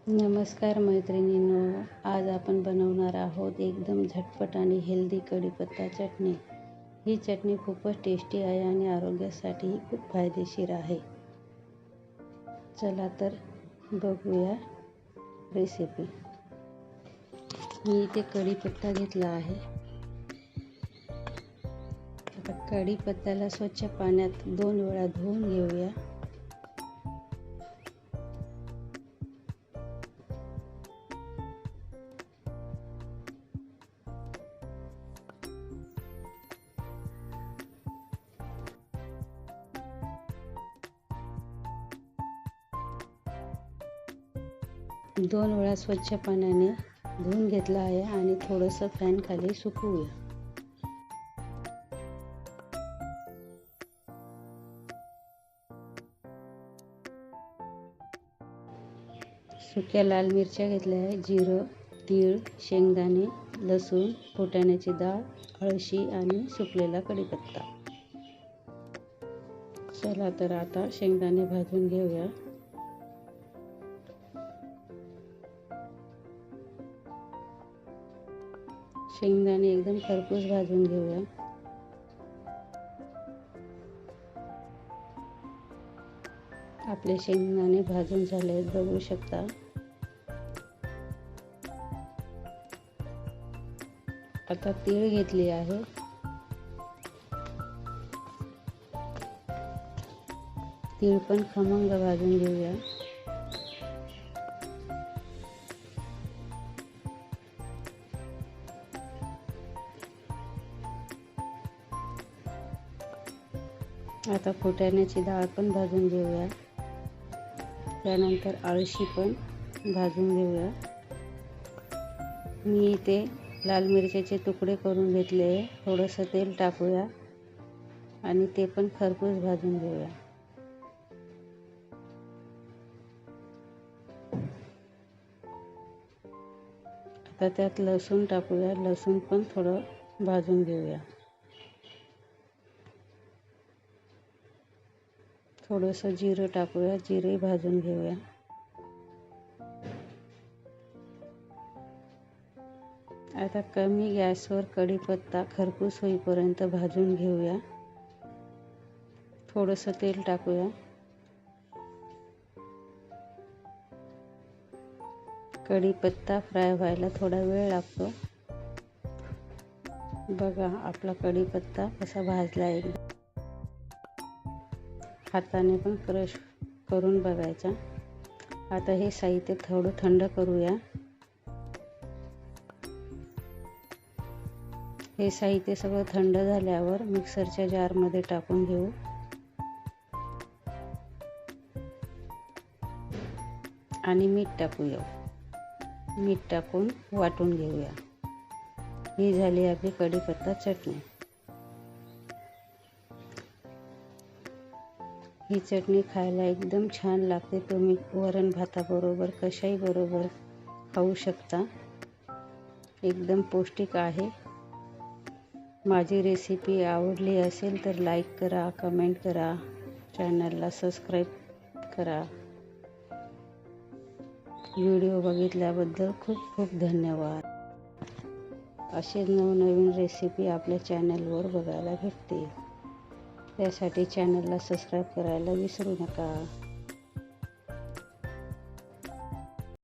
नमस्कार मैत्रिणींनो, आज आपण बनवणार आहोत एकदम झटपट आणि हेल्दी कढीपत्ता चटणी। ही चटणी खूपच टेस्टी आहे आणि आरोग्यासाठीही खूप फायदेशीर आहे। चला तर बघूया रेसिपी। मी इथे कढीपत्ता घेतला आहे। आता कढीपत्त्याला स्वच्छ पाण्यात 2 वेळा धुवून घेऊया। दोन वेळा स्वच्छ पाण्याने धुवून घेतला आहे आणि थोडंसं फॅन खाली सुकवूया। सुक्या लाल मिरच्या घेतल्या आहे, जिरं, तीळ, शेंगदाणे, लसूण, फुटाण्याची डाळ, अळशी आणि सुकलेला कढीपत्ता। चला तर आता शेंगदाणे भाजून घेऊया। शेंगदाणे एकदम खरपूस भाजून घेऊया। आपले शेंगदाणे भाजून झाले आहेत, बघू शकता। आता तीळ घेतली आहे। तीळ पण खमंग भाजून घेऊया। आता फुटाण्याची डाळ पण भाजून घेऊया। त्यानंतर अळशी पण भाजून घेऊया। मी इथे लाल मिरच्याचे तुकडे करून घेतले। थोडंसं तेल टाकूया आणि ते पण खरपूस भाजून घेऊया। आता त्यात लसूण टाकूया। लसूण पण थोडं भाजून घेऊया। थोडंसं जिरं टाकूया। जिरे भाजून घेऊया। आता कमी गॅसवर कढीपत्ता खरपूस होईपर्यंत भाजून घेऊया। थोडंसं तेल टाकूया। कढीपत्ता फ्राय व्हायला थोडा वेळ लागतो। बघा आपला कढीपत्ता कसा भाजला एकदम। हाताने पण क्रश करून बघायचा। आता हे साहित्य थोडं थंड करूया। हे साहित्य सगळं थंड झाल्यावर मिक्सरच्या जारमध्ये टाकून घेऊ आणि मीठ टाकूया। मीठ टाकून वाटून घेऊया। ही झाली आपली कढीपत्ता चटणी। ही चटणी खायला एकदम छान लागते। तुम्ही वरण भाताबरोबर कशाही बरोबर खाऊ शकता। एकदम पौष्टिक आहे। माझी रेसिपी आवडली असेल तर लाईक करा, कमेंट करा, चॅनलला सबस्क्राईब करा। व्हिडिओ बघितल्याबद्दल खूप खूप धन्यवाद। असेच नवनवीन रेसिपी आपल्या चॅनलवर बघायला भेटतील। त्यासाठी चॅनलला सबस्क्राईब करायला विसरू नका।